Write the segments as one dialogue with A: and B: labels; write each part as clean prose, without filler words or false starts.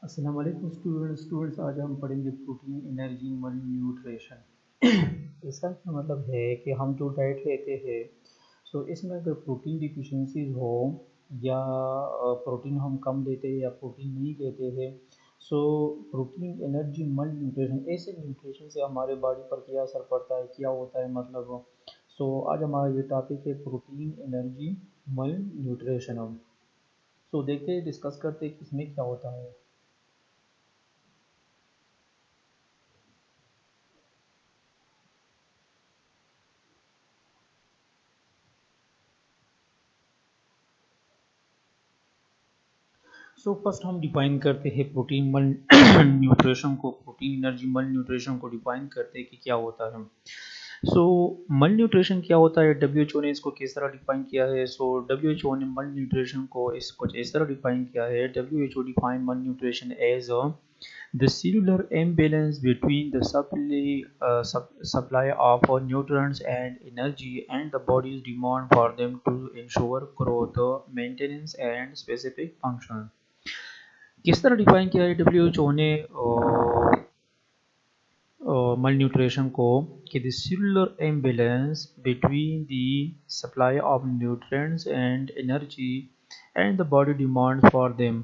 A: अस्सलाम वालेकुम स्टूडेंट्स आज हम पढ़ेंगे प्रोटीन एनर्जी मल न्यूट्रिशन। इसका क्या मतलब है कि हम जो डाइट लेते हैं इसमें अगर प्रोटीन डिफिशिएंसीज हो या प्रोटीन हम कम लेते हैं या प्रोटीन नहीं लेते हैं सो प्रोटीन एनर्जी मल न्यूट्रिशन ऐसे न्यूट्रिशन से हमारे बॉडी पर क्या असर पड़ता है, क्या होता है मतलब। आज हमारा ये टॉपिक है प्रोटीन एनर्जी मल न्यूट्रिशन। देखते हैं, डिस्कस करते हैं कि इसमें क्या होता है। फर्स्ट हम डिफाइन करते हैं प्रोटीन मल न्यूट्रिशन को। प्रोटीन एनर्जी मल न्यूट्रिशन को डिफाइन करते हैं कि क्या होता है। मल न्यूट्रिशन क्या होता है, डब्ल्यू ने इसको किस तरह डिफाइन किया है। डब्ल्यू ने मल न्यूट्रिशन को इस तरह डिफाइन किया है। W define malnutrition as the cellular imbalance between the supply of nutrients and energy and the body's demand for them to ensure growth, maintenance and specific function। किस तरह define किया है W ने मल nutrition को कि the cellular imbalance between the supply of nutrients and energy and the body demand for them.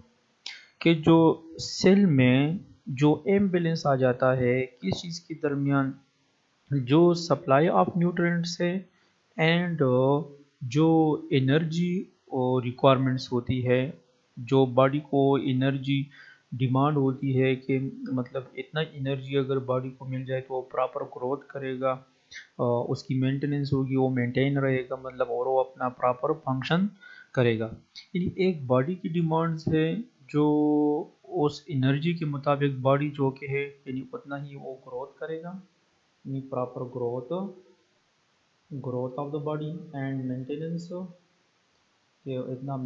A: कि जो सेल में जो इम्बैलेंस आ जाता है किस चीज़ के दरमियान, जो सप्लाई ऑफ न्यूट्रिएंट्स है एंड जो एनर्जी और रिक्वायरमेंट्स होती है, जो बॉडी को एनर्जी डिमांड होती है कि मतलब इतना एनर्जी अगर बॉडी को मिल जाए तो वो प्रॉपर ग्रोथ करेगा, उसकी मेंटेनेंस होगी, वो मेंटेन रहेगा मतलब, और वो अपना प्रॉपर फंक्शन करेगा। यानी एक बॉडी की डिमांड्स है जो उस एनर्जी के मुताबिक बॉडी जो कि है यानी उतना ही वो ग्रोथ करेगा, यानी proper growth growth of the body and maintenance के इतना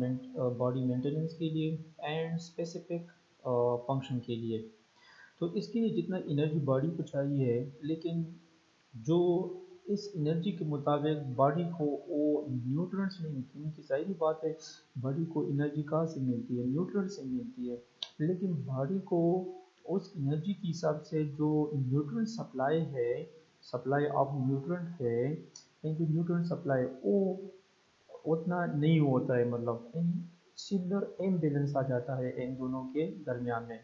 A: बॉडी मेंटेनेंस के लिए एंड स्पेसिफिक फंक्शन के लिए। तो इसके लिए जितना एनर्जी बॉडी को चाहिए है, लेकिन जो इस एनर्जी के मुताबिक बॉडी को वो न्यूट्रिएंट्स नहीं मिलती, उनकी ज़ाहिर बात है बॉडी को एनर्जी कहाँ से मिलती है, न्यूट्रिएंट्स से मिलती है। लेकिन बॉडी को उस एनर्जी के हिसाब से जो न्यूट्रिएंट सप्लाई है, सप्लाई ऑफ न्यूट्रिएंट है, यानी जो न्यूट्रिएंट सप्लाई वो उतना नहीं होता है, मतलब सिमिलर इम्बैलेंस आ जाता है इन दोनों के दरमियान में।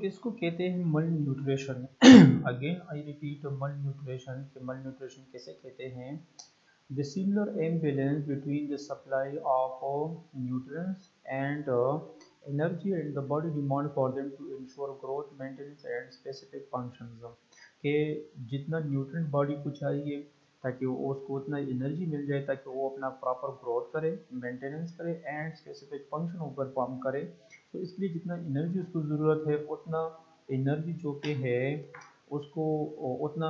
A: इसको कहते हैं मल न्यूट्रिशन। अगेन आई रिपीट, मल न्यूट्रिशन के मल न्यूट्रिशन कैसे कहते हैं, the similar imbalance between the supply of nutrients and energy and the body demand for them to ensure growth, maintenance and specific functions। के जितना न्यूट्रिएंट बॉडी को चाहिए ताकि वो उसको उतना एनर्जी मिल जाए ताकि वो अपना प्रॉपर ग्रोथ करे, मेंटेनेंस करे एंड स्पेसिफिक फंक्शन वो परफॉर्म करे। इसके लिए जितना एनर्जी उसको ज़रूरत है उतना एनर्जी जो कि है उसको उतना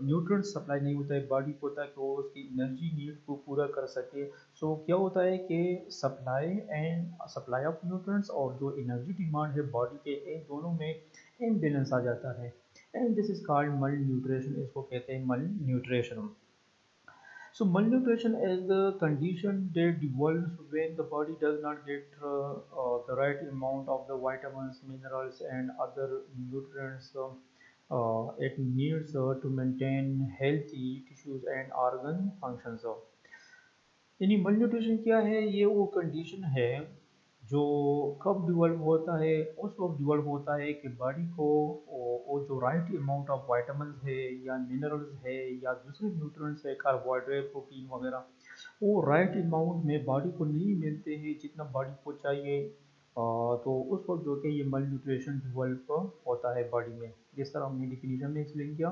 A: न्यूट्रिएंट सप्लाई नहीं होता है बॉडी को ताकि वो उसकी एनर्जी नीड को पूरा कर सके। क्या होता है कि सप्लाई ऑफ न्यूट्रिएंट्स और जो एनर्जी डिमांड है बॉडी के, इन दोनों में इम्बैलेंस आ जाता है एंड दिस इज कॉल्ड मल न्यूट्रिशन। इसको कहते हैं मल nutrition. Malnutrition is the condition that develops when the body does not get the right amount of the vitamins, minerals, and other nutrients it needs to maintain healthy tissues and organ functions। यानी malnutrition क्या है, ये वो condition है जो कब develop होता है, उस वक्त डिवेल्प होता है कि बॉडी को वो जो राइट अमाउंट ऑफ वाइटामिन है या मिनरल्स है या दूसरे न्यूट्रिएंट्स है, कार्बोहाइड्रेट, प्रोटीन वगैरह, वो राइट अमाउंट में बॉडी को नहीं मिलते हैं जितना बॉडी को चाहिए। तो उस वक्त जो कि ये मल न्यूट्रिशन डिवेल्प होता है बॉडी में। जिस तरह हमने डिफिनीशन में एक्सप्लेन किया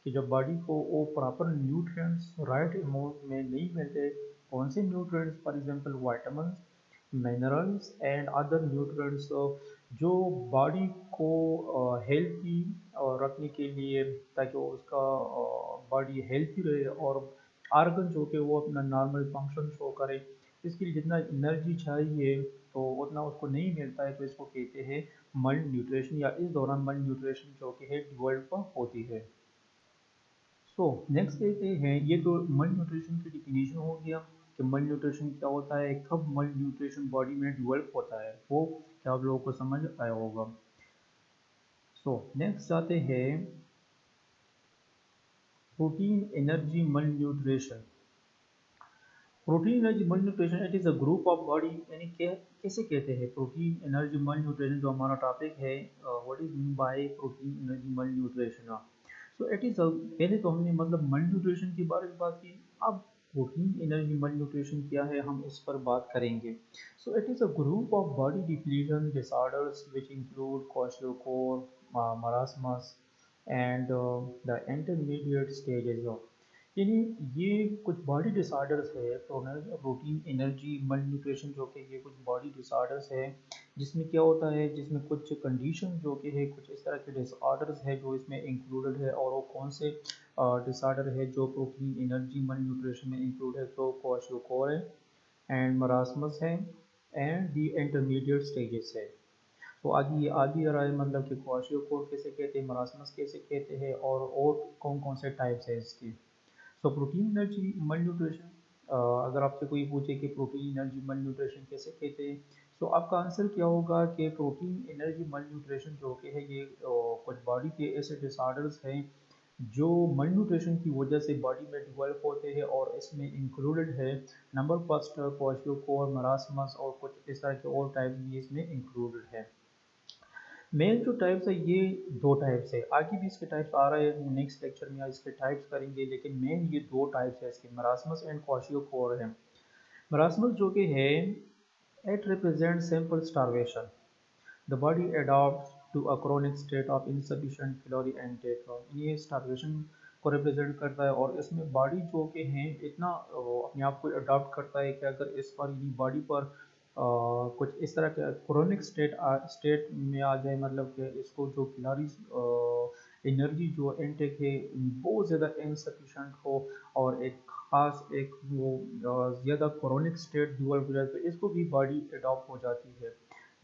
A: कि जब बॉडी को वो प्रॉपर न्यूट्रिएंट्स राइट अमाउंट में नहीं मिलते, कौन से nutrients, for example vitamin, minerals and other nutrients, जो बॉडी को हेल्थी रखने के लिए ताकि वो उसका बॉडी हेल्थी रहे और आर्गन जो कि वो अपना नॉर्मल फंक्शन शो करे, इसके लिए जितना एनर्जी चाहिए तो उतना उसको नहीं मिलता है, तो इसको कहते हैं मल न्यूट्रिशन, या इस दौरान मल न्यूट्रिशन जो कि है डेवलप होती है। नेक्स्ट कहते हैं, ये तो मल न्यूट्रिशन की डिफिनीशन हो गया कि मल न्यूट्रिशन क्या होता है, कब मल न्यूट्रिशन बॉडी में डेवलप होता है, वो क्या आप लोगों को समझ आया होगा। सो नेक्स्ट आते हैं प्रोटीन एनर्जी मल न्यूट्रिशन। प्रोटीन एनर्जी मल nutrition it is a group of body, यानी कैसे कहते हैं प्रोटीन एनर्जी मल न्यूट्रिशन, जो हमारा टॉपिक है, what is mean by protein energy मल न्यूट्रिशन। सो इट इज़ पहले तो हमने मतलब मल न्यूट्रिशन के बारे में बात की, अब प्रोटीन एनर्जी मल न्यूट्रिशन क्या है हम इस पर बात करेंगे। So it is a group of body depletion disorders which include kwashiorkor, marasmus and the intermediate stages of, यानी ये कुछ बॉडी डिसऑर्डर्स है प्रोटीन एनर्जी मल न्यूट्रिशन, जो कि ये कुछ बॉडी डिसऑर्डर्स है जिसमें क्या होता है, जिसमें कुछ कंडीशन जो कि है, कुछ इस तरह के डिसऑर्डर्स है जो इसमें इंक्लूडेड है, और वो कौन से डिसऑर्डर है जो प्रोटीन एनर्जी मल न्यूट्रिशन में इंक्लूड है, तो क्वाशियोकोर है एंड मरासमस है एंड दी इंटरमीडिएट स्टेजेस है। तो आगे ये आगे आ रहा है मतलब कि क्वाशियोकोर कैसे कहते हैं, मरासमस कैसे कहते हैं, और कौन कौन से टाइप्स है इसके। सो प्रोटीन एनर्जी मल न्यूट्रिशन, अगर आपसे कोई पूछे कि प्रोटीन एनर्जी मल न्यूट्रिशन कैसे कहते हैं, तो आपका आंसर क्या होगा कि प्रोटीन एनर्जी मल न्यूट्रिशन जो कि है ये कुछ बॉडी के ऐसे डिसऑर्डर्स हैं जो मल न्यूट्रिशन की वजह से बॉडी में डेवलप होते हैं, और इसमें इंक्लूडेड है नंबर फर्स्ट क्वाशियोकोर, मरासमस, और कुछ इस तरह के और टाइप्स भी इसमें इंक्लूडेड है। मेन जो टाइप्स है ये दो टाइप्स है, आगे भी इसके टाइप्स आ रहे हैं, नेक्स्ट लेक्चर में इसके टाइप्स करेंगे, लेकिन मेन ये दो टाइप्स है इसके, मरासमस एंड क्वाशियोकोर है। मरासमस जो कि है it represent simple starvation, the body adopt to a chronic state of insufficient calorie intake, ये स्टारवेशन को रिप्रेजेंट करता है, और इसमें बॉडी जो कि है इतना अपने आप को अडॉप्ट करता है कि अगर इस पर बॉडी पर कुछ इस तरह के क्रोनिक स्टेट में आ जाए, मतलब कि इसको जो कैलोरीज एनर्जी जो इनटेक है बहुत ज़्यादा इनसफिशेंट हो, और एक खास एक वो ज़्यादा क्रोनिक स्टेट डेवलप हो जाए, तो इसको भी बॉडी अडॉप्ट हो जाती है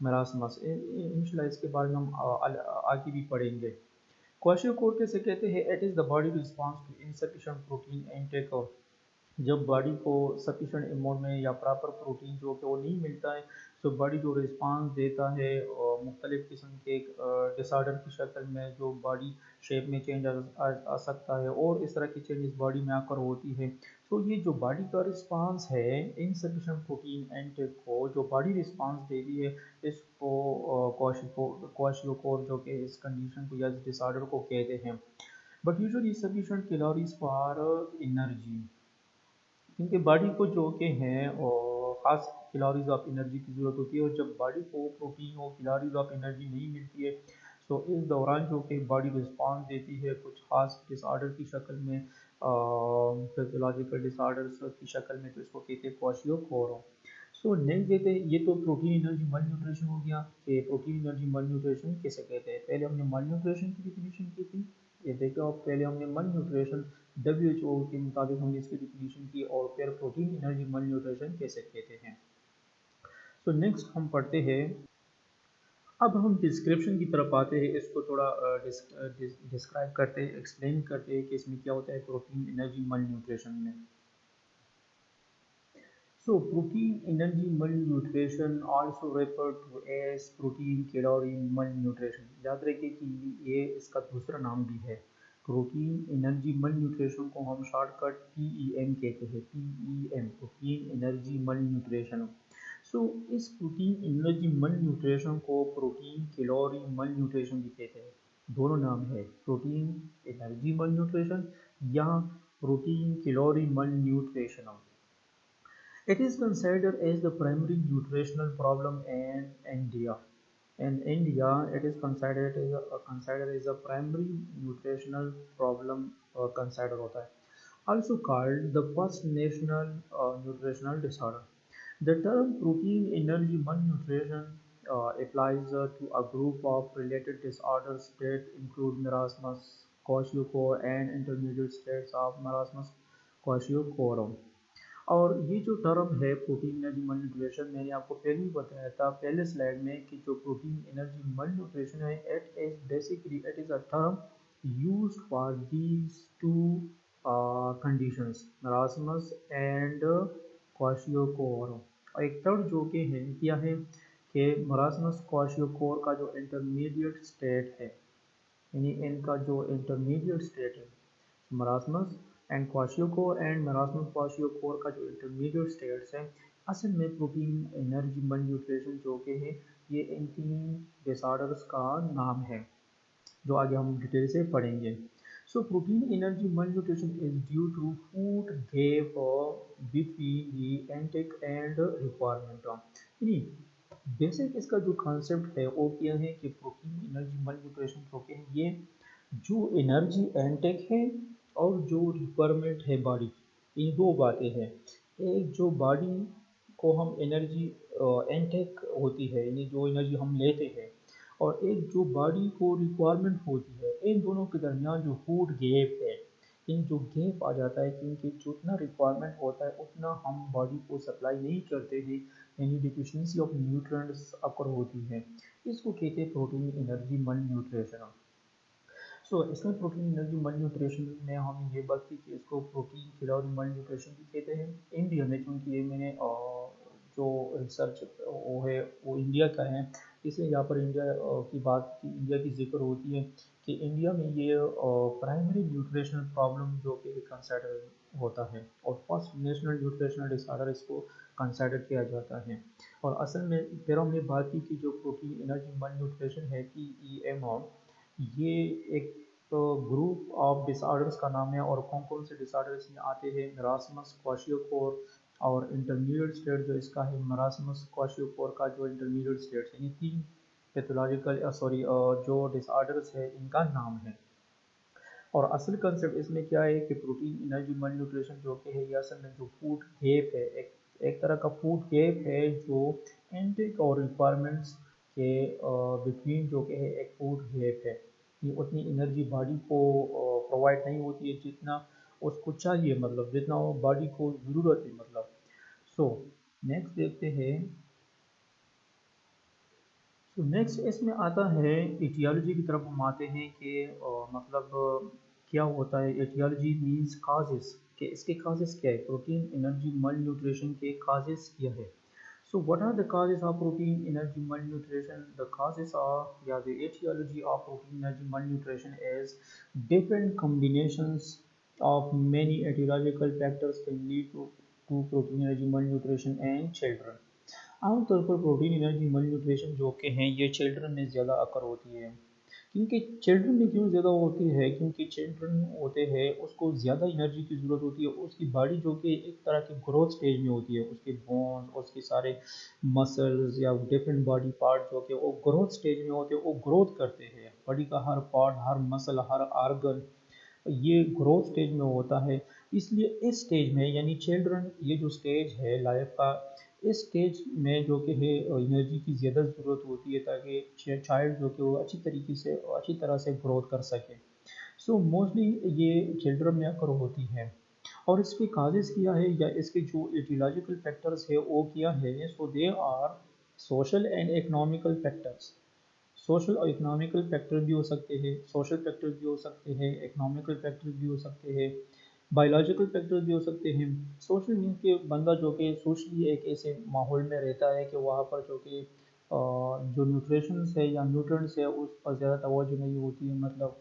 A: मरासमस। इंशाल्लाह इसके बारे में हम आगे भी पढ़ेंगे। क्वाशियोकोर कैसे कहते हैं, it is the body response to insufficient protein intake, जब बॉडी को सफिशेंट अमाउंट में या प्रॉपर प्रोटीन जो कि वो नहीं मिलता है, तो बॉडी जो रिस्पांस देता है मुख्तलिफ़ किस्म के डिसऑर्डर की शक्ल में, जो बॉडी शेप में चेंज आ सकता है, और इस तरह की चेंजेस बॉडी में आकर होती है। तो ये जो बॉडी का रिस्पांस है इनसफिशेंट प्रोटीन एंटेक को, जो बॉडी रिस्पांस देती है, इसको क्वाशियोकोर जो कि इस कंडीशन को या इस डिसऑर्डर को कहते हैं। But usually sufficient calories for energy, क्योंकि बॉडी को जो कि हैं और ख़ास कैलोरीज ऑफ एनर्जी की ज़रूरत होती है, और जब बॉडी को प्रोटीन और कैलोरीज ऑफ एनर्जी नहीं मिलती है, तो इस दौरान जो कि बॉडी रिस्पॉन्स देती है कुछ ख़ास डिसऑर्डर की शक्ल में, फिजियोलॉजिकल डिसऑर्डर्स की शक्ल में, तो इसको कहते हैं क्वाशियोकोर। सो नेक्स्ट देते हैं, ये तो प्रोटीन एनर्जी मल न्यूट्रिशन हो गया कि प्रोटीन एनर्जी मल न्यूट्रिशन किसे कहते हैं। पहले हमने मल न्यूट्रिशन की डिफिनीशन की थी, ये देखो आप, पहले हमने मल न्यूट्रिशन WHO के मुताबिक हमने इसकी डिफिनीशन की, और फिर प्रोटीन एनर्जी मल न्यूट्रिशन कैसे कहते हैं। सो नेक्स्ट हम पढ़ते हैं, अब हम डिस्क्रिप्शन की तरफ आते हैं, इसको थोड़ा डिस्क्राइब करते हैं, एक्सप्लेन करते हैं कि इसमें क्या होता है प्रोटीन एनर्जी मल न्यूट्रिशन में। So protein energy malnutrition also referred to as protein calorie malnutrition, याद रखिए कि ये इसका दूसरा नाम भी है। प्रोटीन एनर्जी malnutrition को हम शॉर्टकट PEM कहते हैं, PEM प्रोटीन एनर्जी malnutrition। सो इस प्रोटीन एनर्जी malnutrition को प्रोटीन कैलोरी malnutrition भी कहते हैं, दोनों नाम है, प्रोटीन एनर्जी malnutrition या protein calorie malnutrition। It is considered as the primary nutritional problem in India. In India, it is considered as a primary nutritional problem considered होता है. Also called the first national nutritional disorder. The term protein energy malnutrition applies to a group of related disorders that include marasmus, kwashiorkor, and intermediate states of marasmus, kwashiorkor। और ये जो term है protein energy मल nutrition, मैंने आपको पहले ही बताया था पहले स्लाइड में कि जो प्रोटीन एनर्जी मल न्यूट्रिशन है, it is basically it is a term used for these two conditions, marasmus and kwashiorkor. और एक थर्ड जो कि है क्या है कि मरासमस क्वाशियोकोर का जो इंटरमीडिएट स्टेट है, यानी इनका जो इंटरमीडिएट स्टेट है मरासमस एंड क्वाशियोकोर एंड मरासमस क्वाशियोकोर का जो इंटरमीडिएट स्टेट्स है, असल में प्रोटीन एनर्जी मल न्यूट्रिशन जो कि है ये इन तीन डिसऑर्डर्स का नाम है जो आगे हम डिटेल से पढ़ेंगे। So protein energy malnutrition is due to food gap between the intake and requirement, यानी बेसिक इसका जो कॉन्सेप्ट है वो क्या है कि प्रोटीन एनर्जी मल न्यूट्रिशन जो कि ये जो एनर्जी एंटेक है और जो रिक्वायरमेंट है बॉडी की, ये दो बातें हैं। एक जो बॉडी को हम एनर्जी एंटेक होती है यानी जो एनर्जी हम लेते हैं, और एक जो बॉडी को रिक्वायरमेंट होती है, इन दोनों के दरमियान जो फूड गैप है, इन जो गैप आ जाता है क्योंकि जितना रिक्वायरमेंट होता है उतना हम बॉडी को सप्लाई नहीं करते हैं, यानी डिफिशिएंसी ऑफ न्यूट्रिएंट्स अकर होती है, इसको कहते हैं प्रोटीन एनर्जी मल न्यूट्रिशन। इसमें प्रोटीन एनर्जी मल न्यूट्रिशन में हमने ये बात की कि इसको प्रोटीन खिलाड़ी मल न्यूट्रिशन भी कहते हैं इंडिया में, क्योंकि ये मैंने जो रिसर्च वो है वो इंडिया का है, इसलिए यहाँ पर इंडिया की बात की, इंडिया की जिक्र होती है कि इंडिया में ये प्राइमरी न्यूट्रिशनल प्रॉब्लम जो कि कंसिडर होता है और फर्स्ट नेशनल न्यूट्रिशनल डिसऑर्डर इसको कंसिडर किया जाता है। और असल में फिर हमने बात की कि जो प्रोटीन एनर्जी मल न्यूट्रिशन है PEM, ये एक तो ग्रुप ऑफ डिसऑर्डर्स का नाम है और कौन कौन से डिसऑर्डर्स में आते हैं मरासमस क्वाशियोकोर और इंटरमीडिएट स्टेट जो इसका है मरासमस क्वाशियोकोर का जो इंटरमीडिएट स्टेट यानी तीन पैथोलॉजिकल जो डिसऑर्डर्स है इनका नाम है। और असल कंसेप्ट इसमें क्या है कि प्रोटीन एनर्जी मल न्यूट्रिशन जो कि है ये असल में जो फूड गैप है, एक तरह का फूड गैप है जो इनटेक और रिक्वायरमेंट्स के बिटवीन जो कि है एक फूड गैप है, ये उतनी एनर्जी बॉडी को प्रोवाइड नहीं होती है जितना उसको चाहिए, मतलब जितना वो बॉडी को ज़रूरत है मतलब। सो नेक्स्ट देखते हैं। तो नेक्स्ट इसमें आता है एटियोलॉजी की तरफ हम आते हैं कि मतलब क्या होता है एटियोलॉजी मींस काजेस, कि इसके काजेस क्या है, प्रोटीन एनर्जी मल न्यूट्रिशन के काजेस क्या है। So what are the causes of protein energy malnutrition, the causes of या the aetiology of protein energy malnutrition is different combinations of many aetiological factors can lead to protein energy malnutrition and children. आमतौर पर protein energy malnutrition जो कि हैं ये children में ज़्यादा अकर होती है, क्योंकि चिल्ड्रन में क्यों ज़्यादा होती है, क्योंकि चिल्ड्रन होते हैं उसको ज़्यादा एनर्जी की ज़रूरत होती है, उसकी बॉडी जो कि एक तरह की ग्रोथ स्टेज में होती है, उसके बोन्स उसके सारे मसल्स या डिफरेंट बॉडी पार्ट जो कि वो ग्रोथ स्टेज में होते हैं, वो ग्रोथ करते हैं, बॉडी का हर पार्ट हर मसल हर आर्गन ये ग्रोथ स्टेज में होता है। इसलिए इस स्टेज में यानी चिल्ड्रन ये जो स्टेज है लाइफ का, इस स्टेज में जो कि है एनर्जी की ज़्यादा ज़रूरत होती है ताकि चाइल्ड जो कि वो अच्छी तरीके से अच्छी तरह से ग्रोथ कर सके। सो मोस्टली ये चिल्ड्रन में अकर होती है। और इसके काजेज़ क्या है या इसके जो एटियोलॉजिकल फैक्टर्स है वो क्या है, so they are social and economical factors. Social और इकोनॉमिकल फैक्टर भी हो सकते हैं, सोशल फैक्टर भी हो सकते हैं, इकोनॉमिकल फैक्टर भी हो सकते हैं, बायोलॉजिकल फैक्टर भी हो सकते हैं। सोशल मीन्स के बंदा जो कि सोशली एक ऐसे माहौल में रहता है कि वहाँ पर जो कि जो न्यूट्रिशंस है या न्यूट्रिएंट्स है उस पर ज़्यादा तवज्जो नहीं होती है, मतलब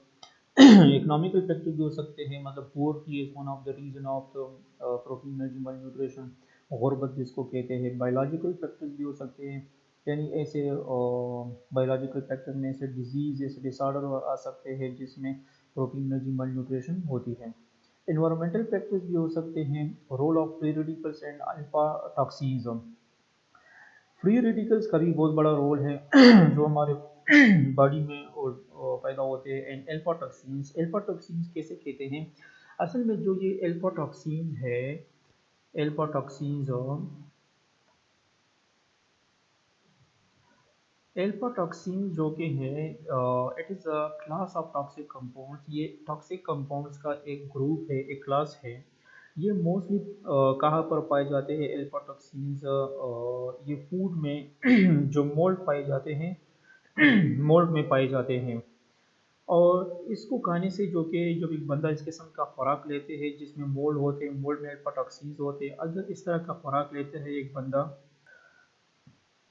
A: इकोनॉमिकल फैक्टर भी हो सकते हैं, मतलब poverty is one of the reason of protein energy मल न्यूट्रिशन, गुर्बत जिसको कहते हैं। बायोलॉजिकल फैक्टर्स भी हो सकते हैं, यानी ऐसे बायोलॉजिकल फैक्टर में ऐसे डिजीज़ ऐसे डिसऑर्डर आ सकते हैं जिसमें प्रोटीन एनर्जी मल न्यूट्रिशन होती है। इन्वायरमेंटल फैक्टर्स भी हो सकते हैं, role of free radicals and aflatoxins. Free radicals का भी बहुत बड़ा रोल है जो हमारे बॉडी में और पैदा होते हैं। And alpha toxins, alpha toxins कैसे कहते हैं, असल में जो ये अल्फा टॉक्सिन है, अल्फा टॉक्सिन्स अल्फा टॉक्सिन जो कि है it is a class of toxic compounds, ये टॉक्सिक कंपाउंड्स का एक ग्रुप है, एक क्लास है। ये मोस्टली कहाँ पर पाए जाते हैं अल्फा टॉक्सिन्स, ये फूड में जो मोल्ड पाए जाते हैं मोल्ड में पाए जाते हैं। और इसको खाने से जो कि जब एक बंदा इस किस्म का खुराक लेते हैं जिसमें मोल्ड होते हैं, मोल्ड में अल्फा होते हैं, अगर इस तरह का खुराक लेते हैं एक बंदा,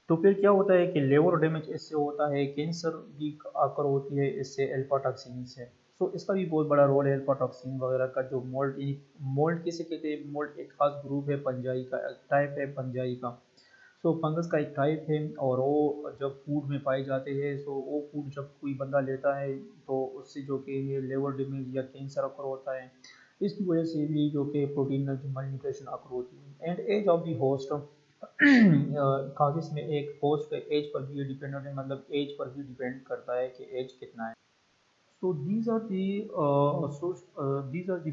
A: तो फिर क्या होता है कि लिवर डैमेज इससे होता है, कैंसर भी आकर होती है इससे, अल्फा टॉक्सिन से। सो इसका भी बहुत बड़ा रोल है अल्फा टॉक्सिन वगैरह का। जो मोल्ड, मोल्ड किसे कहते हैं, मोल्ड एक खास ग्रुप है पंजाई का, टाइप है पंजाई का। सो फंगस का एक टाइप है, और वो जब फूड में पाए जाते हैं, सो वो फूड जब कोई बंदा लेता है तो उससे जो कि लिवर डैमेज या कैंसर अकर होता है। इसकी वजह से भी जो कि प्रोटीन मल न्यूट्रिशन अकर होती है। And age of the host causes में एक होस्ट के एज पर भी डिपेंडेंट है, मतलब एज पर भी डिपेंड करता है कि एज कितना है। So these are the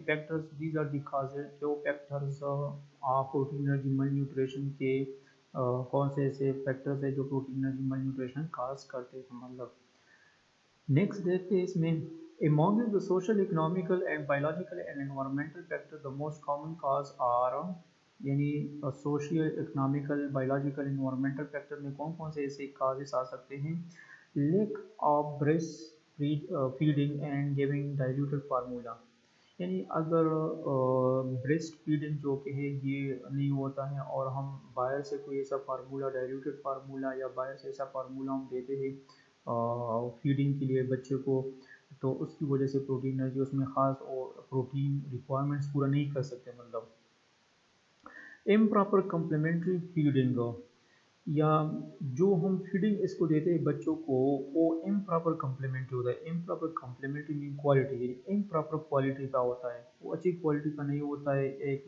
A: factors, these are the causes, जो factors protein energy malnutrition के कौन से ऐसे फैक्टर्स है जो प्रोटीन एनर्जी मल न्यूट्रिशन काज करते हैं, मतलब। नेक्स्ट देखते हैं इसमें, among the social, economical and biological and environmental factors, the most common cause are, यानी social, economical, biological, environmental factor में कौन कौन से ऐसे काजेस आ सकते हैं। Lake of breast feeding and giving diluted formula, यानी अगर ब्रेस्ट फीडिंग जो कि है ये नहीं होता है और हम बाहर से कोई ऐसा फार्मूला, डाइल्यूटेड फार्मूला या बाहर से ऐसा फार्मूला हम देते हैं फीडिंग के लिए बच्चे को, तो उसकी वजह से प्रोटीन एनर्जी उसमें ख़ास और प्रोटीन रिक्वायरमेंट्स पूरा नहीं कर सकते, मतलब। इम्प्रॉपर कम्प्लीमेंट्री फीडिंग, या जो हम फीडिंग इसको देते हैं बच्चों को, वो इम्प्रॉपर कम्प्लीमेंट्री होता है। Improper complementary mean quality, improper quality का होता है, वो अच्छी क्वालिटी का नहीं होता है, एक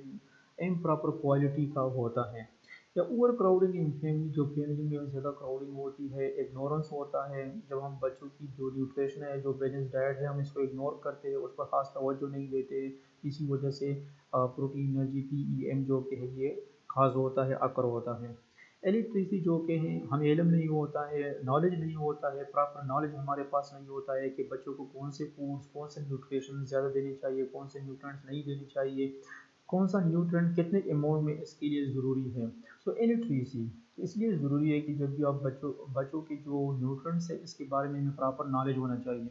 A: इम्प्रॉपर क्वालिटी का होता है। या ओवर क्राउडिंग इन फैमिली, जो फैमिली में ज़्यादा क्राउडिंग होती है, इग्नोरेंस होता है, जब हम बच्चों की जो न्यूट्रिशन है, जो बैलेंस डाइट है, हम इसको इग्नोर करते हैं, उस पर खास तवज्जो नहीं देते, इसी वजह से प्रोटीन एनर्जी PEM जो कि है ये खास होता है, अकर होता है। इलिटरेसी जो कि है, हमें इल्म नहीं होता है, नॉलेज नहीं होता है, प्रॉपर नॉलेज हमारे पास नहीं होता है कि बच्चों को कौन से फूड्स, कौन से न्यूट्रिशन ज़्यादा देने चाहिए, कौन से न्यूट्रिएंट्स नहीं देने चाहिए, कौन सा न्यूट्रिएंट कितने अमाउंट में इसके लिए ज़रूरी है। सो इलिटरेसी इसलिए ज़रूरी है कि जब भी आप बच्चों के जो न्यूट्रिएंट्स है इसके बारे में हमें प्रॉपर नॉलेज होना चाहिए।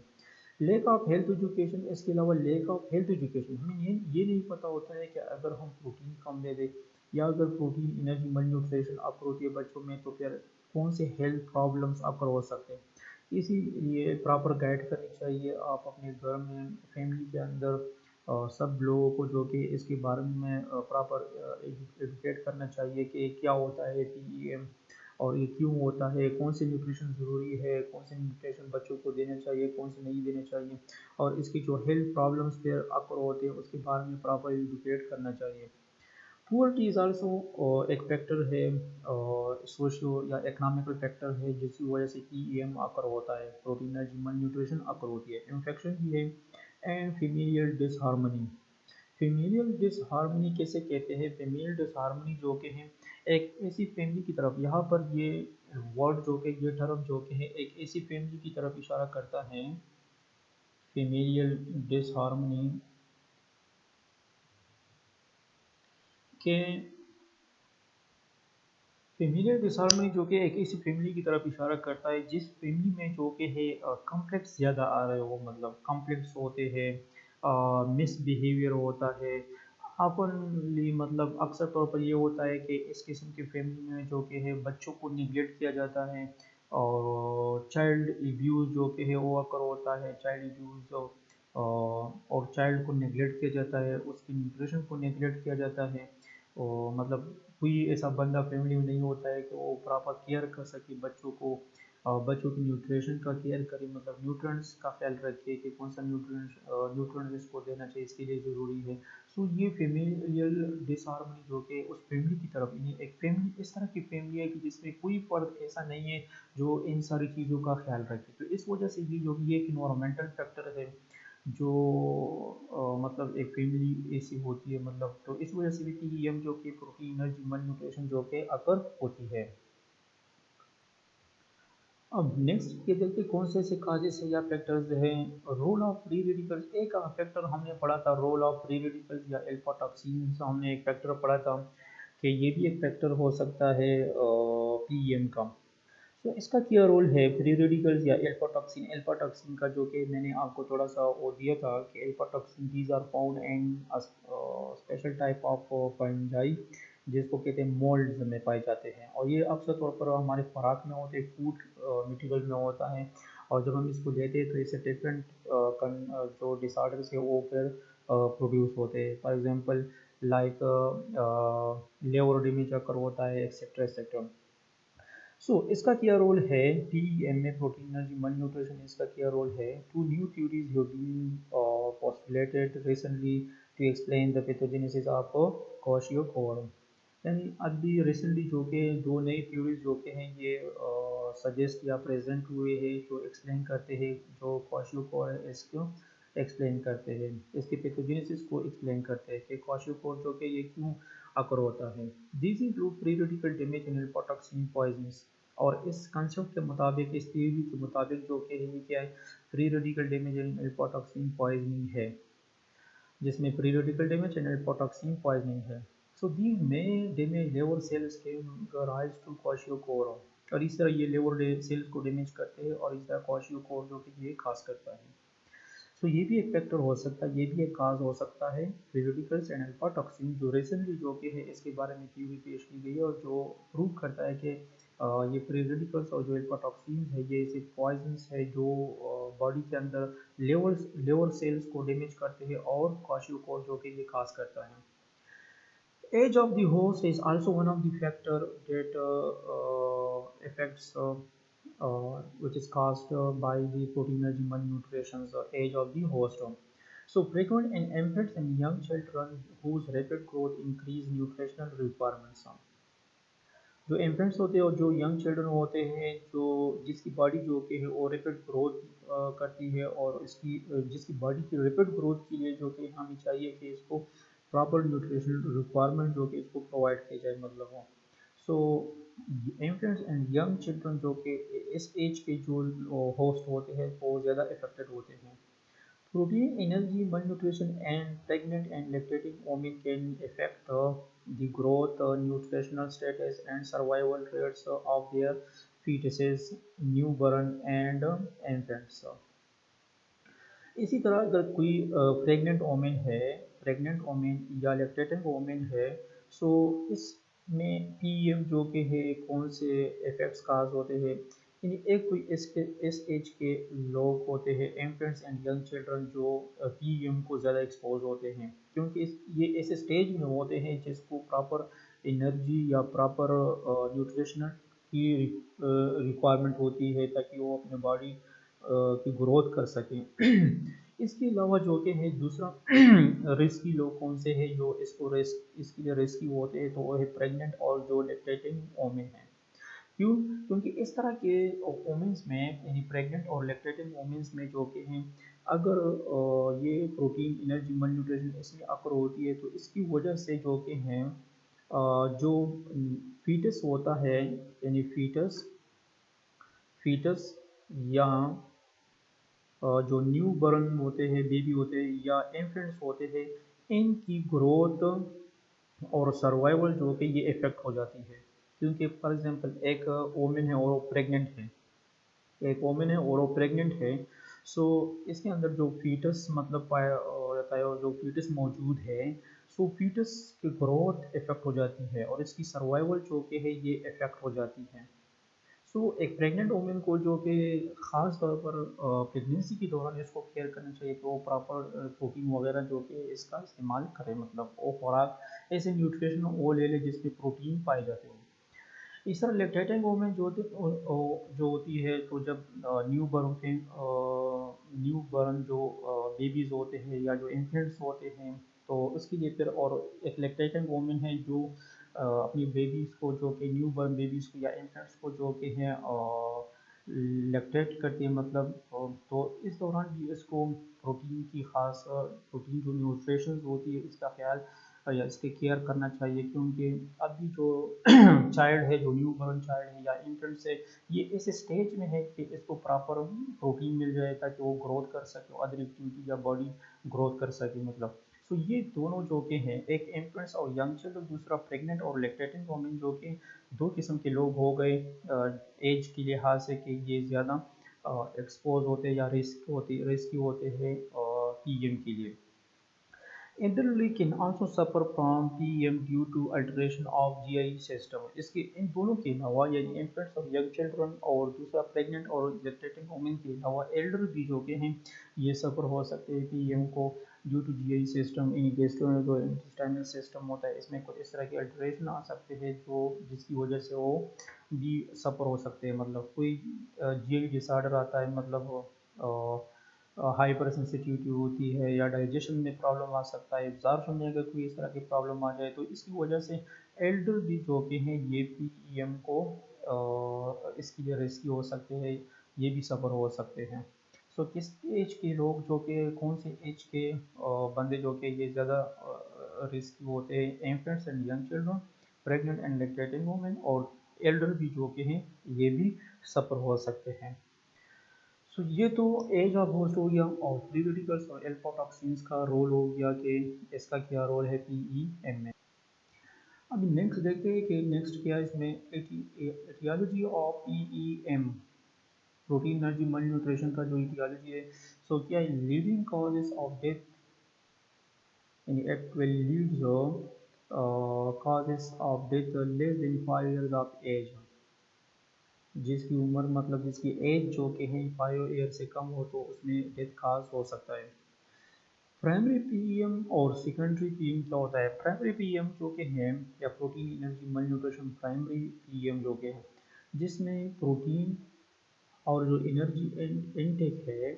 A: लेक ऑफ हेल्थ एजुकेशन, इसके अलावा लेक ऑफ हेल्थ एजुकेशन, हमें ये नहीं पता होता है कि अगर हम प्रोटीन कम दे दें या अगर प्रोटीन एनर्जी मल न्यूट्रिशन अकर होती है बच्चों में, तो फिर कौन से हेल्थ प्रॉब्लम्स अकर हो सकते हैं। इसीलिए प्रॉपर गाइड करनी चाहिए आप अपने घर में, फैमिली के अंदर, सब लोगों को जो कि इसके बारे में प्रॉपर एजुकेट करना चाहिए कि क्या होता है PEM, और ये क्यों होता है, कौन से न्यूट्रिशन ज़रूरी है, कौन से न्यूट्रिशन बच्चों को देना चाहिए, कौन से नहीं देने चाहिए, और इसकी जो हेल्थ प्रॉब्लम्स फिर अकर होते हैं उसके बारे में प्रॉपर एजुकेट करना चाहिए। पुअर्टी इज़ आल्सो एक फैक्टर है, सोशियो या इकनॉमिकल फैक्टर है जिसकी वजह से PEM अकर होता है, प्रोटीन एनर्जी मल न्यूट्रिशन अकर होती है। इन्फेक्शन भी है। एंड फीमेलियल डिसहार्मनी, फीमेलियल डिसहार्मनी कैसे कहते हैं, फीमेल डिसहार्मनी जो कि है एक ऐसी फैमिली की तरफ, यहाँ पर ये वर्ड जो कि ये टर्म जो कि है एक ऐसी फैमिली की तरफ इशारा करता है, फीमेलियल डिसहार्मनी के, फैमिलियल डिसहार्मनी जो कि एक ऐसी फैमिली की तरफ इशारा करता है जिस फैमिली में जो कि है कॉम्प्लेक्स ज़्यादा आ रहे हो, मतलब कॉम्प्लेक्स होते हैं, मिसबिहेवियर होता है अपनली, मतलब अक्सर तौर पर ये होता है कि इस किस्म की फैमिली में जो कि है बच्चों को निगलेक्ट किया जाता है, और चाइल्ड एब्यूज़ जो कि है वो अकर होता है, चाइल्ड एब्यूज़, और चाइल्ड को निगलेक्ट किया जाता है, उसकी न्यूट्रिशन को निगलेक्ट किया जाता है, और मतलब कोई ऐसा बंदा फैमिली में नहीं होता है कि वो प्रॉपर केयर कर सके बच्चों को, बच्चों की न्यूट्रिशन का केयर करे, मतलब न्यूट्रिएंट्स का ख्याल रखे कि कौन सा न्यूट्रिएंट्स इसको देना चाहिए, इसके लिए ज़रूरी है। सो ये फैमिलियल डिसहार्मनी जो कि उस फैमिली की तरफ, यानी एक फैमिली इस तरह की फैमिली है कि जिसमें कोई फर्द ऐसा नहीं है जो इन सारी चीज़ों का ख्याल रखे, तो इस वजह से ये जो ये एक इन्वायरमेंटल फैक्टर है जो मतलब एक फैमिली ऐसी होती है, मतलब, तो इस वजह से भी PEM जो कि प्रोटीन एनर्जी मल न्यूट्रिशन जो कि अकर होती है। अब नेक्स्ट ये देखते हैं कौन से ऐसे काजेस है या फैक्टर्स हैं। रोल ऑफ फ्री रेडिकल्स, एक फैक्टर हमने पढ़ा था, रोल ऑफ फ्री रेडिकल्स या अल्फा टॉक्सिन, हमने एक फैक्टर पढ़ा था कि ये भी एक फैक्टर हो सकता है PEM का। तो इसका क्या रोल है फ्री रेडिकल्स या एल्फा टॉक्सिन का, जो कि मैंने आपको थोड़ा सा वो दिया था कि aflatoxin these are found in special type of fungi, जिसको कहते हैं मोल्ड्स में पाए जाते हैं, और ये अक्सर तौर पर हमारे खुराक में होते हैं, फूड मटेरियल में होता है, और जब हम इसको लेते हैं तो इससे डिफरेंट जो डिसऑर्डर्स है वो फिर प्रोड्यूस होते हैं। For example like liver damage occur होता है, एक्सेट्रा एक्सेट्रा। सो इसका क्या रोल है टीएम में, प्रोटीन एनर्जी मल न्यूट्रिशन, इसका क्या रोल है? Two new theories have been postulated recently to explain the pathogenesis of kwashiorkor। यानी अभी रिसेंटली जो कि दो नई थ्योरीज जो कि हैं ये सजेस्ट या प्रेजेंट हुए हैं, जो एक्सप्लेन करते हैं, जो kwashiorkor है इसको एक्सप्लेन करते हैं, इसके पैथोजेनेसिस को एक्सप्लेन करते हैं कि kwashiorkor जो कि ये क्यों अकर होता है। This include pre radical damage in alpha poisonous, और इस कंसेप्ट के मुताबिक, इस थ्योरी के मुताबिक जो कि ये क्या है, free radical damage and alpha poisoning है, जिसमें free radical damage and alpha poisoning है। सो दीज में डैमेज लेवर सेल्स के राइज टू क्वाशियोकोर, और इस तरह ये लेवर सेल्स को डैमेज करते हैं, और इस तरह क्वाशियोकोर जो कि ये खास करता है। सो ये भी एक फैक्टर हो सकता है, ये भी एक काज हो सकता है free radicals and alpha toxin, जो रिसेंटली जो कि है इसके बारे में थ्योरी पेश की गई है, और जो प्रूव करता है कि ये फ्री रेडिकल्स और जो अल्फा टॉक्सिन है ये ऐसे पॉइजन्स है जो बॉडी के अंदर लेवर सेल्स को डैमेज करते हैं, और क्वाशियोकोर जो कि ये खास करता है। Age of the host is also one of the factor that affects which is caused by the proteinergy malnutrition, the age of the host. So frequent in infants and young children whose rapid growth increase nutritional requirements. जो infants होते हैं और जो young children होते हैं, जो जिसकी body जो कि है वो रैपिड ग्रोथ करती है, और इसकी जिसकी बॉडी की रैपिड ग्रोथ के लिए जो कि हमें चाहिए कि इसको प्रॉपर न्यूट्रिशनल रिक्वायरमेंट जो कि इसको प्रोवाइड की जाए, मतलब हो। सो इन्फेंट्स एंड यंग चिल्ड्रन जो कि इस एज के जो होस्ट होते हैं वो ज़्यादा इफेक्टेड होते हैं। Protein, energy, malnutrition, and pregnant and lactating women can affect the growth, nutritional status, and survival rates of their fetuses, newborn, and infants. इसी तरह अगर कोई प्रेग्नेंट वोमेन है, प्रेग्नेंट वोमेन या लैक्टेटिंग वोमेन है, सो इसमें पीएम जो कि है कौन से इफेक्ट्स काज होते हैं, यानी एक कोई इस एज के लोग होते हैं, इन्फेंट्स एंड यंग चिल्ड्रन, जो पीएम को ज़्यादा एक्सपोज होते हैं, क्योंकि ये ऐसे स्टेज में होते हैं जिसको प्रॉपर एनर्जी या प्रॉपर न्यूट्रिशनल की रिक्वायरमेंट होती है, ताकि वो अपने बॉडी की ग्रोथ कर सकें। इसके अलावा जो कि है दूसरा रिस्की लोग कौन से हैं जो इसके लिए रिस्की होते हैं, तो वो है प्रेग्नेंट और जो लैक्टेटिंग वोमेन है। क्यों? क्योंकि इस तरह के वोमेंस में, यानी प्रेग्नेंट और लैक्टेटिंग वोमेंस में जो कि हैं, अगर ये प्रोटीन एनर्जी मल न्यूट्रिशन इसमें अकर होती है, तो इसकी वजह से जो कि हैं जो फीटस होता है, यानी फीटस या जो न्यू बर्न होते हैं, बेबी होते हैं या इन्फेंट्स होते हैं, इनकी ग्रोथ और सर्वाइवल जो कि ये इफ़ेक्ट हो जाती है। क्योंकि फॉर एग्जांपल एक वोमेन है और वो प्रेग्नेंट है, एक वोमेन है और वो प्रेग्नेंट है, सो इसके अंदर जो फीटस मतलब पाया जाता है, और जो फीटस मौजूद है, सो फीटस की ग्रोथ इफ़ेक्ट हो जाती है, और इसकी सर्वाइवल जो कि है ये इफ़ेक्ट हो जाती है। सो एक प्रेग्नेंट वुमेन को जो कि ख़ास तौर पर प्रेगनेंसी के दौरान इसको केयर करना चाहिए कि वो प्रॉपर प्रोटीन वगैरह जो कि इसका इस्तेमाल करे, मतलब वो खुराक ऐसे न्यूट्रिशन वो ले ले जिसमें प्रोटीन पाए जाते हो। इस तरह लैक्टेटिंग वुमेन जो होती है, तो जब न्यू बर्न होते हैं, न्यू बर्न जो बेबीज़ होते हैं या जो इन्फेंट्स होते हैं, तो उसके लिए फिर, और एक लैक्टेटिंग वुमेन है जो अपनी बेबीज़ को जो कि न्यू बर्न बेबीज़ को या इन्फेंट्स को जो कि हैं लैक्टेट करती है, मतलब तो इस दौरान भी इसको प्रोटीन की ख़ास प्रोटीन जो न्यूट्रिशंस होती है इसका ख्याल या इसके केयर करना चाहिए, क्योंकि अभी जो चाइल्ड है, जो न्यू बॉर्न चाइल्ड है या इन्फेंट्स है, ये इस स्टेज में है कि इसको प्रॉपर प्रोटीन मिल जाए ताकि वो ग्रोथ कर सके, अदर एक्टिविटी या बॉडी ग्रोथ कर सके, मतलब। सो ये दोनों जो कि हैं, एक इन्फेंट्स और यंग चाइल्ड, और दूसरा प्रेग्नेंट और लैक्टेटिंग वुमेन, जो कि दो किस्म के लोग हो गए एज के लिहाज से कि ये ज़्यादा एक्सपोज होते हैं या रिस्की होते हैं पीएम के लिए। Elderly can also suffer from PM due to alteration of GI system। इसके इन दोनों के अलावा यानी infants और young children और दूसरा प्रेग्नेंट और lactating women के अलावा एल्डर भी जो के हैं ये सफ़र हो सकते हैं P M due to GI system. In gastrointestinal system होता है इसमें कुछ इस तरह के अल्टरेशन आ सकते हैं जो जिसकी वजह से वो भी सफ़र हो सकते हैं। मतलब कोई जीआई डिसऑर्डर आता है, मतलब हाइपर सेंसिटिविटी होती है या डाइजेशन में प्रॉब्लम आ सकता है, एब्जॉर्प्शन में अगर कोई इस तरह की प्रॉब्लम आ जाए तो इसकी वजह से एल्डर भी जो कि हैं ये पीएम को इसके लिए रिस्की हो सकते हैं, ये भी सफ़र हो सकते हैं। सो किस एज के लोग जो कि कौन से एज के बंदे जो कि ये ज़्यादा रिस्की होते हैं, infants and young children, pregnant and lactating women और एल्डर भी जो कि हैं ये भी सफ़र हो सकते हैं। सो ये तो एज ऑफ होस्ट हो गया और फ्री रेडिकल्स और अल्फा टॉक्सिन्स का रोल हो गया कि इसका क्या रोल है पीईएम में। अभी नेक्स्ट देखते हैं कि नेक्स्ट क्या है इसमें etiology of PEM, protein energy malnutrition का जो एटियोलॉजी है। सो क्या है लीडिंग कॉजेज ऑफ डेथ यानी it will leads causes of death less than 5 years of age, जिसकी उम्र मतलब जिसकी एज जो कि है 5 ईयर से कम हो तो उसमें डेथ काज हो सकता है। प्राइमरी पीएम और सेकेंडरी पीएम क्या होता है? प्राइमरी पीएम जो कि है या प्रोटीन एनर्जी मल न्यूट्रिशन प्राइमरी पीएम जो कि है जिसमें प्रोटीन और जो एनर्जी इनटेक है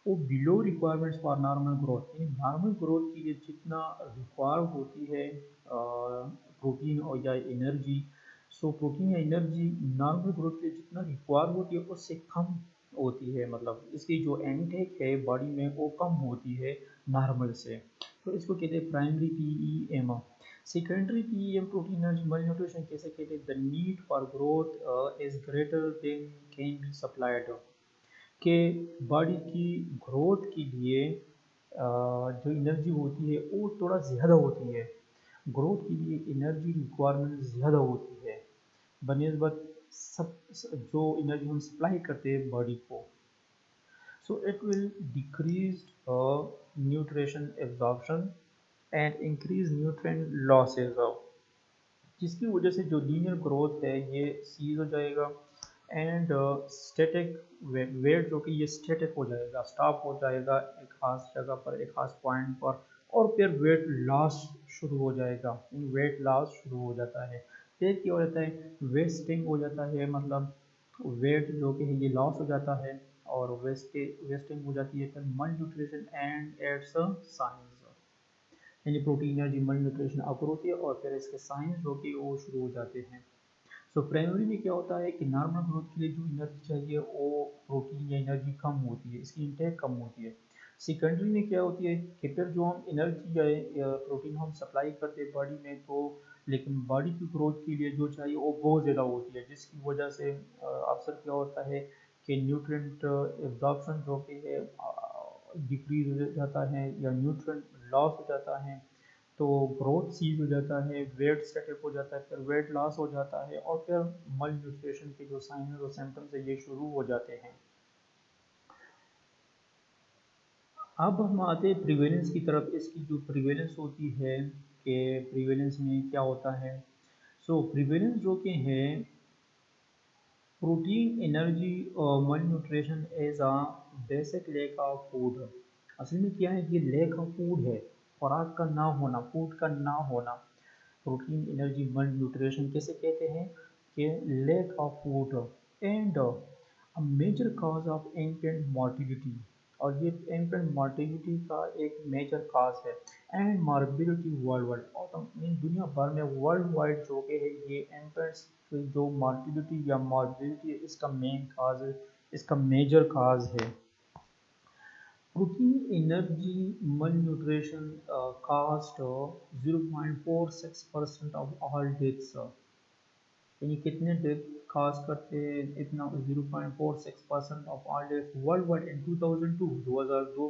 A: वो below requirements for normal growth, यानी नॉर्मल ग्रोथ के लिए जितना रिक्वायर होती है प्रोटीन और या एनर्जी। सो प्रोटीन या एनर्जी नॉर्मल ग्रोथ के लिए जितना रिक्वायर होती है उससे कम होती है, मतलब इसकी जो इनटेक है बॉडी में वो कम होती है नॉर्मल से, तो इसको कहते हैं primary PEM. Secondary PM protein energy मल न्यूट्रिशन कैसे कहते हैं? The need for growth is greater than can be supplied, के बॉडी की ग्रोथ के लिए जो एनर्जी होती है वो थोड़ा ज़्यादा होती है, ग्रोथ के लिए एनर्जी रिक्वायरमेंट ज़्यादा होती है बनिस्बत सब जो एनर्जी हम सप्लाई करते हैं बॉडी को। So it will decrease nutrition absorption and increase nutrient losses of, जिसकी वजह से जो लीनियर ग्रोथ है ये सीज हो जाएगा एंड स्टैटिक वेट जो कि ये स्टैटिक हो जाएगा, स्टॉप हो जाएगा एक खास जगह पर एक खास पॉइंट पर, और फिर वेट लॉस शुरू हो जाएगा, वेट लॉस शुरू हो जाता है। फिर क्या हो जाता है? वेस्टिंग हो जाता है, मतलब वेट जो कि है ये लॉस हो जाता है और वेस्टिंग हो जाती है। फिर मल न्यूट्रिशन एंड एट्स साइंस, यानी प्रोटीन एनर्जी मल न्यूट्रिशन अकर होती है और फिर इसके साइंस जो कि वो शुरू हो जाते हैं। सो प्राइमरी में क्या होता है कि नॉर्मल ग्रोथ के लिए जो एनर्जी चाहिए वो प्रोटीन या एनर्जी कम होती है, इसकी इंटेक कम होती है। सेकेंडरी में क्या होती है कि फिर जो हम एनर्जी या प्रोटीन हम सप्लाई करते हैं बॉडी में, तो लेकिन बॉडी की ग्रोथ के लिए जो चाहिए वो बहुत ज़्यादा होती है, जिसकी वजह से अक्सर क्या होता है कि न्यूट्रिएंट एब्जॉर्प्शन जो कि है डिक्रीज हो जाता है या न्यूट्रिएंट लॉस हो जाता है, तो ग्रोथ सीज हो जाता है, वेट सेटअप हो जाता है, फिर वेट लॉस हो जाता है और फिर मल न्यूट्रिशन के जो साइंस और सिम्टम्स है ये शुरू हो जाते हैं। अब हम आते हैं प्रिवेलेंस की तरफ। इसकी जो प्रिवेलेंस होती है कि प्रिवेलेंस में क्या होता है। सो प्रिवेलेंस जो कि है प्रोटीन एनर्जी और malnutrition as a basic lack of food. असल में क्या है कि लेक ऑफ फूड है, खुराक का ना होना, फूड का ना होना। प्रोटीन एनर्जी मल न्यूट्रिशन कैसे कहते हैं कि lack of food and a major cause of infant mortality, और ये इन्फेंट मॉर्टिलिटी का एक मेजर काज है एंड मॉर्बिलिटी वर्ल्ड वाइड, और दुनिया भर में वर्ल्ड वाइड जो कि है ये इन्फेंट्स की जो मॉर्टिलिटी या मॉर्बिलिटी है इसका मेन काज है, इसका मेजर काज है। Protein energy malnutrition caused 0.46% of all deaths, यानी कितने डेथ काज करते हैं? इतना 0.46% of all death worldwide in 2002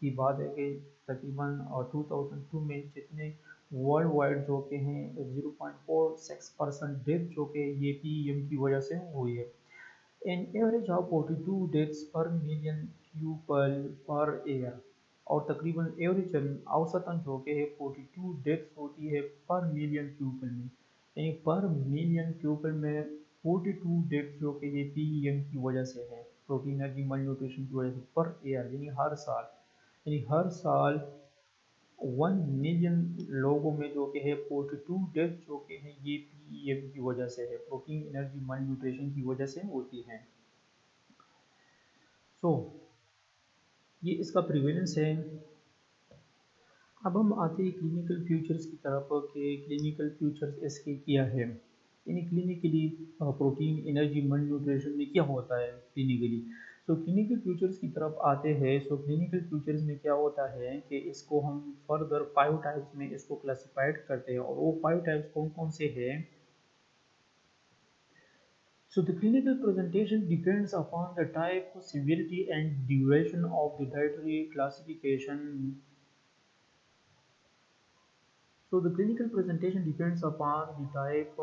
A: की बात है कि तकरीबन 2002 में जितने वर्ल्ड वाइड जो कि हैं 0.46% डेथ जो कि ये पीएम की वजह से हुई है। एन एवरेज ऑफ 42 डेथ्स पर मिलियन पीपल पर ईयर, और तकरीबन एवरेज औसतन जो कि है 42 डेथ्स होती है पर मिलियन पीपल में, यानी पर मिलियन पीपल में 42 डेथ्स जो कि ये पीएम की वजह से है, प्रोटीन एनर्जी मल न्यूट्रिशन की वजह से पर ईयर, यानी हर साल, यानी हर साल 1 मिलियन लोगों में जो कि है 42 डेथ जो कि है ये पीएम की वजह से है, प्रोटीन एनर्जी मल न्यूट्रिशन की वजह से होती है। सो ये इसका प्रिवेलेंस है। अब हम आते हैं क्लिनिकल फ्यूचर्स की तरफ कि क्लिनिकल फ्यूचर्स इसके क्या है, यानी क्लिनिकली प्रोटीन एनर्जी मल न्यूट्रिशन में क्या होता है क्लिनिकली। सो क्लिनिकल फ्यूचर्स की तरफ आते हैं। सो क्लिनिकल फ्यूचर्स में क्या होता है कि इसको हम फर्दर 5 टाइप्स में इसको क्लासिफाइड करते हैं, और वो 5 टाइप्स कौन कौन से हैं। So the clinical presentation depends upon the type, severity and duration of the dietary classification. So the clinical presentation depends upon the type,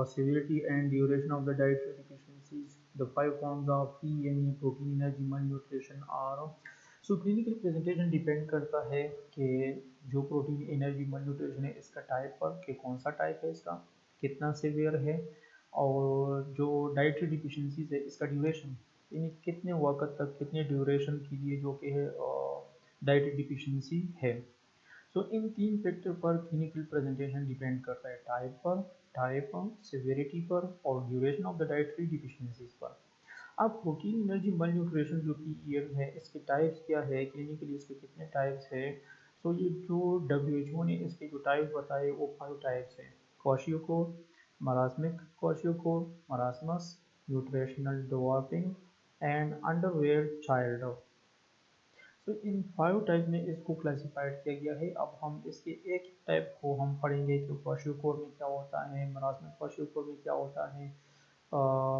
A: severity and duration of the dietary deficiencies. The 5 forms of PME, protein, energy, malnutrition are. So clinical presentation depend करता है कि जो protein energy malnutrition है इसका type पर, कि कौन सा टाइप है इसका, कितना सीवियर है, और जो डाइटरी डिफिशिएंसीज है इसका ड्यूरेशन, यानी कितने वक्त तक, कितने ड्यूरेशन के लिए जो कि है डाइटरी डिफिशिएंसी है। सो इन 3 फैक्टर पर क्लिनिकल प्रेजेंटेशन डिपेंड करता है, टाइप, सिवियरिटी पर और duration of the dietary deficiencies पर। अब प्रोटीन एनर्जी मल न्यूट्रिशन जो पीईएम है इसके टाइप्स क्या है, क्लिनिकली इसके कितने टाइप्स है। सो ये जो WHO ने इसके जो टाइप्स बताए वो 5 टाइप्स हैं। Kwashiorkor, marasmic kwashiorkor, marasmus, nutritional dwarfing and underweight child. तो इन 5 टाइप में इसको क्लासिफाइड किया गया है। अब हम इसके एक टाइप को हम पढ़ेंगे कि क्वाशियोकोर में क्या होता है, मरासमिक क्वाशियोकोर में क्या होता है,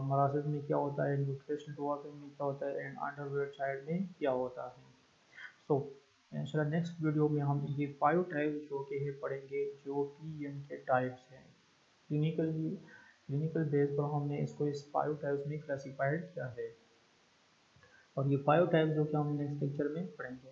A: मरासस में क्या होता है, न्यूट्रिशनल डवार्फिंग में क्या होता है एंड अंडरवेयर चाइल्ड में क्या होता है। सो इंशाल्लाह नेक्स्ट वीडियो में हम ये 5 टाइप्स जो कि है पढ़ेंगे, जो पीएम के टाइप्स हैं। क्लिनिकल बेस पर हमने इसको इस 5 टाइप्स में क्लासिफाइड किया है, और ये 5 टाइप्स जो कि हम नेक्स्ट लेक्चर में पढ़ेंगे।